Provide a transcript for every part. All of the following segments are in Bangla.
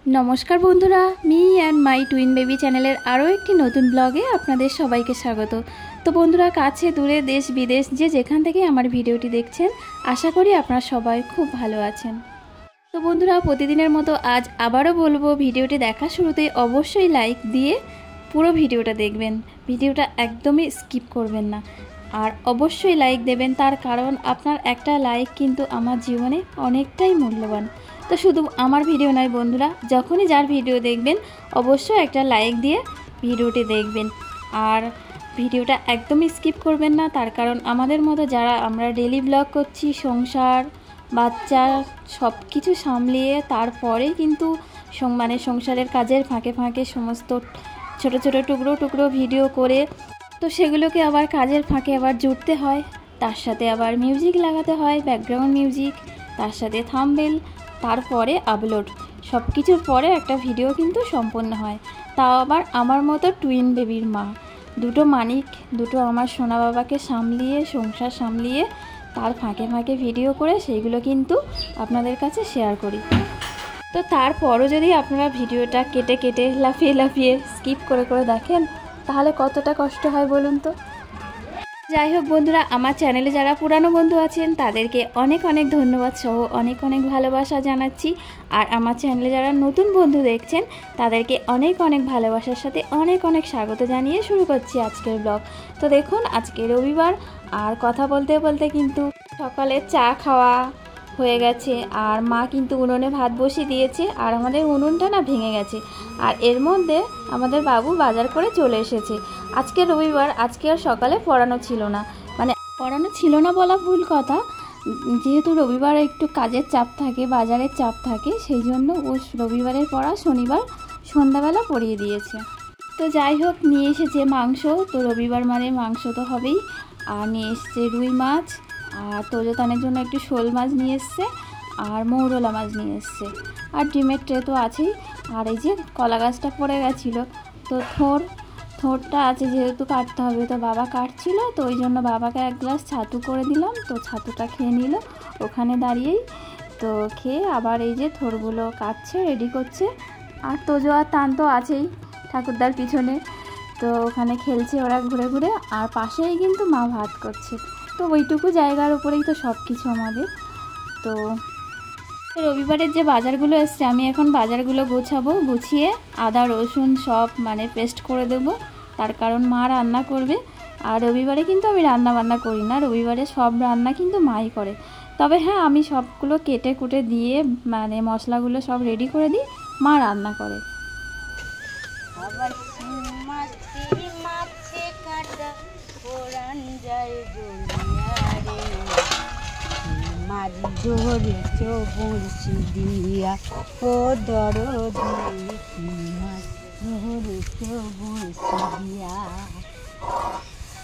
नमस्कार बंधुरा मी एंड माई टुइन बेबी चैनलेर आरो एकटी नतून ब्लगे आपनादेर सबाइके स्वागत। तो बंधुरा काछे दूरे देश विदेश जे जेखान थेके आमार भिडियोटी देखछेन आशा करी आपनारा सबाई खूब भालो आछेन। तो बंधुरा प्रतिदिनेर मतो आज आबारो बोलबो भिडियोटी देखा शुरूते अवश्यई लाइक दिए पुरो भिडियोटा देखबेन, भिडियोटा एकदमई स्किप करबेन ना और अवश्यई लाइक देवें तार कारण आपनार एकटा लाइक किन्तु आमार जीवने अनेकटाई मूल्यवान। तो शुधु आमार भिडियो नय बंधुरा जखोनी जार भिडियो देखबेन अवश्य एक लाइक दिए भिडियोटी देखबेन और भिडियोटा एकदम स्किप करबेन ना तार कारण आमादेर मतो जारा आमरा डेली ब्लग करछि संसार बाच्चा सबकिछु सामलिए तारपरे किन्तु माने संसारेर काजेर फाँके फाँके समस्त छोटो छोटो टुकरो टुकरो भिडियो करे तो सेगुलोके आबार काजेर फाँके आबार जुड़ते हय तार साथे आबार मिउजिक लागाते हय बैकग्राउंड मिउजिक तार साथे थाम्बनेल तारपरे आपलोड सबकिछुर परे एकटा भिडियो किन्तु सम्पन्न हय। ताओ आबार आमार मतो टुइन बेबिर मा दुटो मानिक दुटो आमार सोना बाबाके सामलिए संसार सामलिए तार फाँके फाँके भिडियो करे सेइगुलो किन्तु आपनादेर काछे शेयार करी। तो तारपरও যদি আপনারা ভিডিওটা কেটে কেটে লাফিয়ে লাফিয়ে স্কিপ করে করে দেখেন তাহলে কতটা কষ্ট হয় বলুন তো। যাই হোক বন্ধুরা আমার চ্যানেলে যারা পুরানো বন্ধু আছেন তাদেরকে অনেক অনেক ধন্যবাদ সহ অনেক অনেক ভালোবাসা জানাচ্ছি আর আমার চ্যানেলে যারা নতুন বন্ধু দেখছেন তাদেরকে অনেক অনেক ভালোবাসার সাথে অনেক অনেক স্বাগত জানিয়ে শুরু করছি আজকের ব্লগ। তো দেখুন আজকে রবিবার আর কথা বলতে বলতে কিন্তু সকালে চা খাওয়া হয়ে গেছে আর মা কিন্তু উনুনে ভাত বসিয়ে দিয়েছে আর আমাদের উনুনটা না ভেঙে গেছে আর এর মধ্যে আমাদের বাবু বাজার করে চলে এসেছে। আজকে রবিবার আজকে আর সকালে পড়ানো ছিল না, মানে পড়ানো ছিল না বলা ভুল কথা, যেহেতু রবিবার একটু কাজের চাপ থাকে বাজারের চাপ থাকে সেই জন্য ও রবিবারের পড়া শনিবার সন্ধ্যাবেলা পড়িয়ে দিয়েছে। তো যাই হোক নিয়ে এসেছে মাংস, তো রবিবার মানে মাংস তো হবেই আর নিয়ে এসেছে রুই মাছ আর তোজতানের জন্য একটু শোল মাছ নিয়ে এসছে আর মৌরলা মাছ নিয়ে এসছে আর ডিমের ট্রে তো আছেই। আর এই যে কলা গাছটা পড়ে গেছিলো তো থোড়টা আছে যেহেতু কাটতে হবে তো বাবা কাটছিল তো ওই জন্য বাবাকে এক গ্লাস ছাতু করে দিলাম, তো ছাতুটা খেয়ে নিল ওখানে দাঁড়িয়েই। তো খেয়ে আবার এই যে থোড়গুলো কাটছে রেডি করছে আর তোজো আর তান তো আছেই ঠাকুরদার পিছনে, তো ওখানে খেলছে ওরা ঘুরে ঘুরে আর পাশেই কিন্তু মা ভাত করছে। তো ওইটুকু জায়গার উপরেই তো সব কিছু আমাদের। তো রবিবারের যে বাজারগুলো এসছে আমি এখন বাজারগুলো গোছাবো, গুছিয়ে আদা রসুন সব মানে পেস্ট করে দেবো তার কারণ মা রান্না করবে আর রবিবারে কিন্তু আমি রান্না বান্না করি না, রবিবারে সব রান্না কিন্তু মাই করে। তবে হ্যাঁ আমি সবগুলো কেটে কুটে দিয়ে মানে মশলাগুলো সব রেডি করে দিই, মা রান্না করে। ধরেছ বড়শি দিয়া ও দরদি মাছ ধরেছ বড়শি দিয়া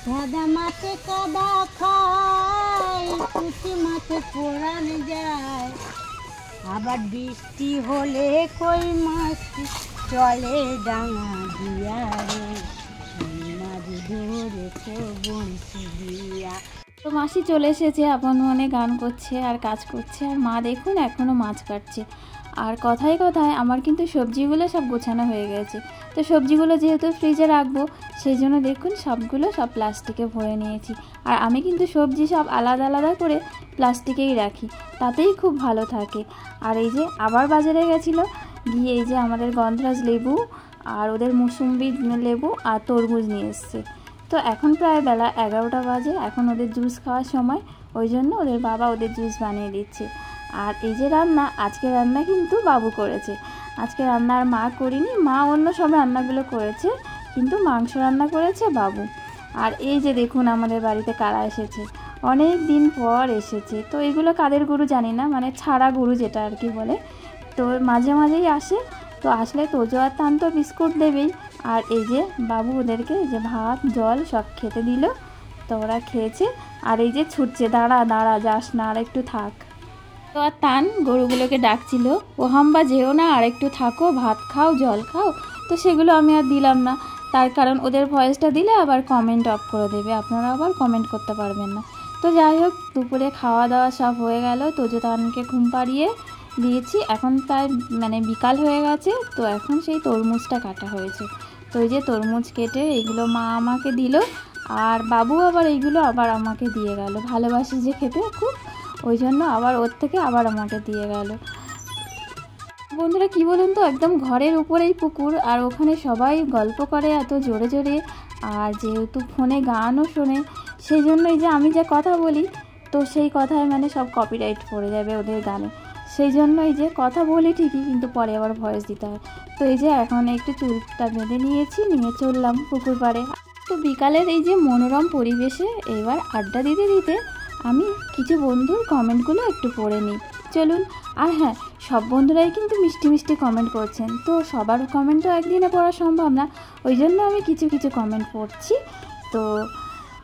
কাদা মাছে কাদা খায় পুঁটি মাছে পোড়ান যায় আবার বৃষ্টি হলে কই মাছ চলে ডাঙা দিয়া রে মাছ ধরেছ বড়শি দিয়া। তো মাসি চলে এসেছে আপন মনে গান করছে আর কাজ করছে আর মা দেখুন এখনও মাছ কাটছে। আর কথায় কথায় আমার কিন্তু সবজিগুলো সব গোছানো হয়ে গেছে, তো সবজিগুলো যেহেতু ফ্রিজে রাখবো সেই জন্য দেখুন সবগুলো সব প্লাস্টিকে ভরে নিয়েছি আর আমি কিন্তু সবজি সব আলাদা আলাদা করে প্লাস্টিকেই রাখি তাতেই খুব ভালো থাকে। আর এই যে আবার বাজারে গেছিলো গিয়ে এই যে আমাদের গন্ধরাজ লেবু আর ওদের মুসুম্বি লেবু আর তরমুজ নিয়ে এসছে। তো এখন প্রায় বেলা 11টা বাজে, এখন ওদের জুস খাওয়ার সময় ওই জন্য ওদের বাবা ওদের জুস বানিয়ে দিচ্ছে। আর এই যে রান্না আজকে রান্না কিন্তু বাবু করেছে, আজকে রান্না আর মা করিনি, মা অন্য সব রান্নাগুলো করেছে কিন্তু মাংস রান্না করেছে বাবু। আর এই যে দেখুন আমাদের বাড়িতে কারা এসেছে, অনেক দিন পর এসেছে। তো এগুলো কাদের গরু জানি না, মানে ছাড়া গরু যেটা আর কি বলে, তো মাঝে মাঝেই আসে। তো আসলে তোজো আর তান তো বিস্কুট দেবেই আর এই যে বাবু ওদেরকে যে ভাত জল সব খেতে দিল তো ওরা খেয়েছে আর এই যে ছুটছে দাঁড়া দাঁড়া যাস না আর একটু থাক। তো আর তান গরুগুলোকে ডাকছিল ও হাম্বা যেও না আর একটু থাকো ভাত খাও জল খাও, তো সেগুলো আমি আর দিলাম না তার কারণ ওদের ভয়েসটা দিলে আবার কমেন্ট অফ করে দেবে, আপনারা আবার কমেন্ট করতে পারবেন না। তো যাই হোক দুপুরে খাওয়া দাওয়া সব হয়ে গেল, তোজো তানকে ঘুম পাড়িয়ে দিয়েছি। এখন প্রায় মানে বিকাল হয়ে গেছে, তো এখন সেই তরমুজটা কাটা হয়েছে। তো এই যে তরমুজ কেটে এইগুলো মা আমাকে দিল, আর বাবু আবার এইগুলো আবার আমাকে দিয়ে গেল। ভালোবাসি যে খেতে খুব, ওই জন্য আবার ওর থেকে আবার আমাকে দিয়ে গেল। বন্ধুরা কি বলুন তো, একদম ঘরের উপরেই পুকুর, আর ওখানে সবাই গল্প করে এত জোরে জোরে, আর যেহেতু ফোনে গানও শোনে, সেই জন্যই যে আমি যে কথা বলি, তো সেই কথায় মানে সব কপিরাইট পড়ে যাবে ওদের গানে। সেই জন্যই যে কথা বলি ঠিকই, কিন্তু পরে আবার ভয়েস দিতে হয়। তো এই যে এখন একটু চুলটা বেঁধে নিয়েছি, নিয়ে চললাম পুকুর পাড়ে। তো বিকালের এই যে মনোরম পরিবেশে এবার আড্ডা দিতে দিতে আমি কিছু বন্ধুর কমেন্টগুলো একটু পড়ে নিই, চলুন। আর হ্যাঁ, সব বন্ধুরাই কিন্তু মিষ্টি মিষ্টি কমেন্ট করছেন, তো সবার কমেন্ট তো একদিনে পড়া সম্ভব না, ওই জন্য আমি কিছু কিছু কমেন্ট পড়ছি। তো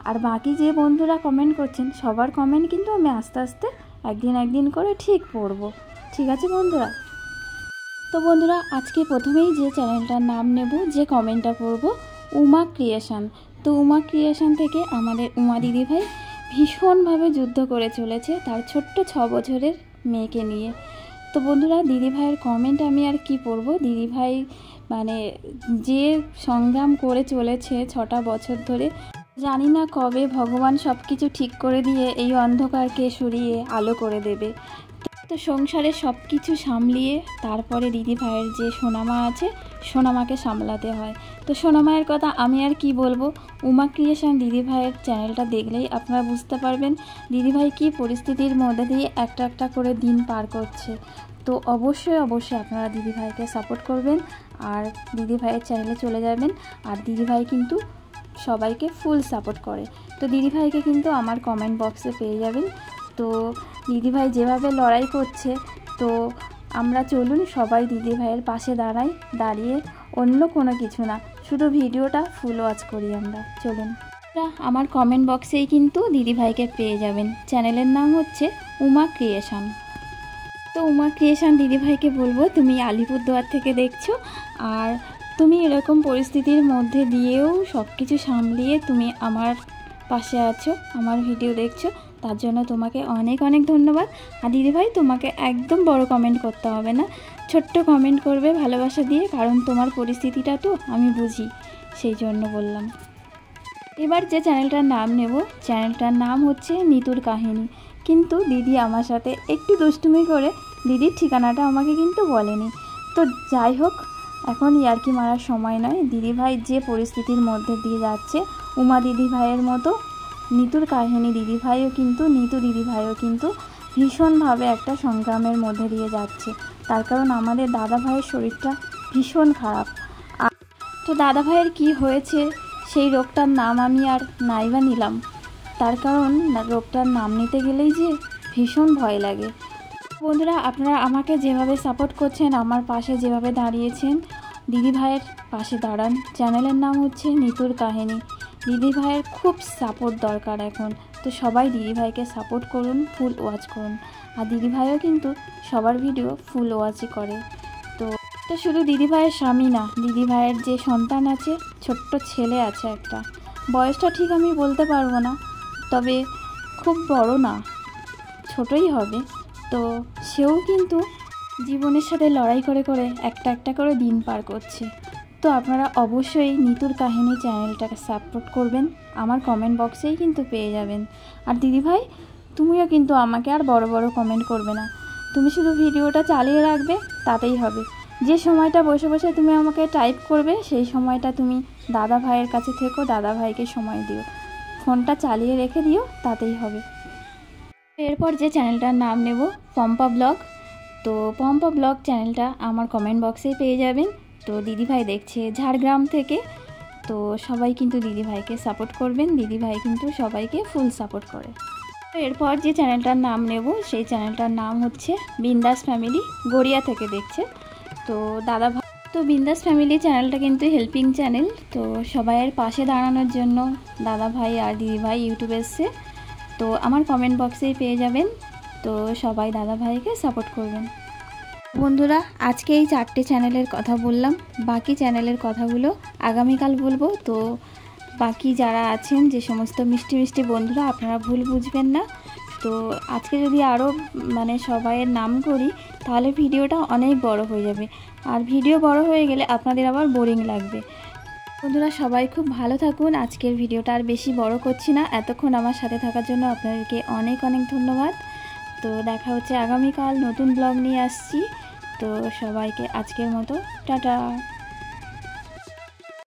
আর বাকি যে বন্ধুরা কমেন্ট করছেন সবার কমেন্ট কিন্তু আমি আস্তে আস্তে একদিন করে ঠিক পড়ব, ঠিক আছে বন্ধুরা? তো বন্ধুরা আজকে প্রথমেই যে চ্যানেলটার নাম নেব, যে কমেন্টটা করব, উমা ক্রিয়েশন। তো উমা ক্রিয়েশন থেকে আমাদের উমা দিদিভাই ভীষণভাবে যুদ্ধ করে চলেছে তার ছোট্ট 6 বছরের মেয়েকে নিয়ে। তো বন্ধুরা দিদিভাইয়ের কমেন্ট আমি আর কি পড়ব, দিদিভাই মানে যে সংগ্রাম করে চলেছে 6টা বছর ধরে, জানি না কবে ভগবান সব কিছু ঠিক করে দিয়ে এই অন্ধকারকে সরিয়ে আলো করে দেবে। তো সংসারে সব কিছু সামলিয়ে তারপরে দিদিভাইয়ের যে সোনামা আছে, সোনামাকে সামলাতে হয়। তো সোনামায়ের কথা আমি আর কি বলবো, উমা ক্রিয়েশন দিদিভাইয়ের চ্যানেলটা দেখলেই আপনারা বুঝতে পারবেন দিদিভাই কী পরিস্থিতির মধ্যে দিয়ে একটা একটা করে দিন পার করছে। তো অবশ্যই আপনারা দিদিভাইকে সাপোর্ট করবেন, আর দিদিভাইয়ের চ্যানেলে চলে যাবেন। আর দিদিভাই কিন্তু সবাইকে ফুল সাপোর্ট করে, তো দিদিভাইকে কিন্তু আমার কমেন্ট বক্সে পেয়ে যাবেন। তো দিদিভাই যেভাবে লড়াই করছে, তো আমরা চলুন সবাই দিদিভাইয়ের পাশে দাঁড়াই, দাঁড়িয়ে অন্য কোনো কিছু না, শুধু ভিডিওটা ফুল ওয়াচ করি আমরা, চলুন। আমার কমেন্ট বক্সেই কিন্তু দিদিভাইকে পেয়ে যাবেন, চ্যানেলের নাম হচ্ছে উমা ক্রিয়েশন। তো উমা ক্রিয়েশন দিদিভাইকে বলবো, তুমি আলিপুরদুয়ার থেকে দেখছো, আর তুমি এরকম পরিস্থিতির মধ্যে দিয়েও সব কিছু সামলিয়ে তুমি আমার পাশে আছো, আমার ভিডিও দেখছো, তার জন্য তোমাকে অনেক অনেক ধন্যবাদ। আর দিদিভাই তোমাকে একদম বড় কমেন্ট করতে হবে না, ছোট্ট কমেন্ট করবে ভালোবাসা দিয়ে, কারণ তোমার পরিস্থিতিটা তো আমি বুঝি, সেই জন্য বললাম। এবার যে চ্যানেলটার নাম নেব, চ্যানেলটার নাম হচ্ছে নিতুর কাহিনী। কিন্তু দিদি আমার সাথে একটু দুষ্টুমি করে দিদির ঠিকানাটা আমাকে কিন্তু বলেনি। তো যাই হোক, এখন ইয়ার্কি মারার সময় নয়, দিদিভাই যে পরিস্থিতির মধ্যে দিয়ে যাচ্ছে, উমা দিদিভাইয়ের মতো নিতুর কাহিনী দিদিভাইও কিন্তু, নিতু দিদিভাইও কিন্তু ভীষণভাবে একটা সংগ্রামের মধ্যে দিয়ে যাচ্ছে। তার কারণ আমাদের দাদা ভাইয়ের শরীরটা ভীষণ খারাপ। তো দাদা ভাইয়ের কী হয়েছে, সেই রোগটার নাম আমি আর নাইবা নিলাম, তার কারণ রোগটার নাম নিতে গেলেই যে ভীষণ ভয় লাগে। বন্ধুরা আপনারা আমাকে যেভাবে সাপোর্ট করছেন, আমার পাশে যেভাবে দাঁড়িয়েছেন, দিদিভাইয়ের পাশে দাঁড়ান। চ্যানেলের নাম হচ্ছে নিতুর কাহিনী। দিদিভাইয়ের খুব সাপোর্ট দরকার এখন, তো সবাই দিদিভাইকে সাপোর্ট করুন, ফুল ওয়াচ করুন। আর দিদিভাইও কিন্তু সবার ভিডিও ফুল ওয়াচই করে। তো শুধু দিদিভাইয়ের স্বামী না, দিদিভাইয়ের যে সন্তান আছে, ছোট্ট ছেলে আছে একটা, বয়সটা ঠিক আমি বলতে পারবো না, তবে খুব বড় না, ছোটই হবে। তো সেও কিন্তু জীবনের সাথে লড়াই করে করে একটা একটা করে দিন পার করছে। তো আপনারা অবশ্যই নিতুর কাহিনী চ্যানেলটাকে সাপোর্ট করবেন, আমার কমেন্ট বক্সেই কিন্তু পেয়ে যাবেন। আর দিদিভাই তুমিও কিন্তু আমাকে আর বড় বড় কমেন্ট করবে না, তুমি শুধু ভিডিওটা চালিয়ে রাখবে, তাতেই হবে। যে সময়টা বসে বসে তুমি আমাকে টাইপ করবে, সেই সময়টা তুমি দাদা ভাইয়ের কাছে থেকো, দাদা ভাইকে সময় দিও, ফোনটা চালিয়ে রেখে দিও, তাতেই হবে। এরপর যে চ্যানেলটার নাম নেব, পম্পা ব্লগ। তো পম্পা ব্লগ চ্যানেলটা আমার কমেন্ট বক্সেই পেয়ে যাবেন। তো দিদিভাই দেখছে ঝাড়গ্রাম থেকে, তো সবাই কিন্তু দিদিভাইকে সাপোর্ট করবেন, দিদিভাই কিন্তু সবাইকে ফুল সাপোর্ট করে। তো এরপর যে চ্যানেলটার নাম নেব, সেই চ্যানেলটার নাম হচ্ছে বিন্দাস ফ্যামিলি, গড়িয়া থেকে দেখছে। তো দাদা ভাই, তো বিন্দাস ফ্যামিলি চ্যানেলটা কিন্তু হেল্পিং চ্যানেল, তো সবাইয়ের পাশে দাঁড়ানোর জন্য দাদা ভাই আর দিদিভাই ইউটিউবে এসছে, তো আমার কমেন্ট বক্সেই পেয়ে যাবেন। তো সবাই দাদা ভাইকে সাপোর্ট করবেন। বন্ধুরা আজকে এই 4টে চ্যানেলের কথা বললাম, বাকি চ্যানেলের কথাগুলো আগামীকাল বলবো। তো বাকি যারা আছেন, যে সমস্ত মিষ্টি মিষ্টি বন্ধুরা, আপনারা ভুল বুঝবেন না, তো আজকে যদি আরও মানে সবাইয়ের নাম করি তাহলে ভিডিওটা অনেক বড় হয়ে যাবে, আর ভিডিও বড় হয়ে গেলে আপনাদের আবার বোরিং লাগবে। বন্ধুরা সবাই খুব ভালো থাকুন। আজকের ভিডিওটা আর বেশি বড় করছি না, এতক্ষণ আমার সাথে থাকার জন্য আপনাদেরকে অনেক অনেক ধন্যবাদ। তো দেখা হচ্ছে আগামীকাল, নতুন ব্লগ নিয়ে আসছি। তো সবাইকে আজকের মতো টাটা।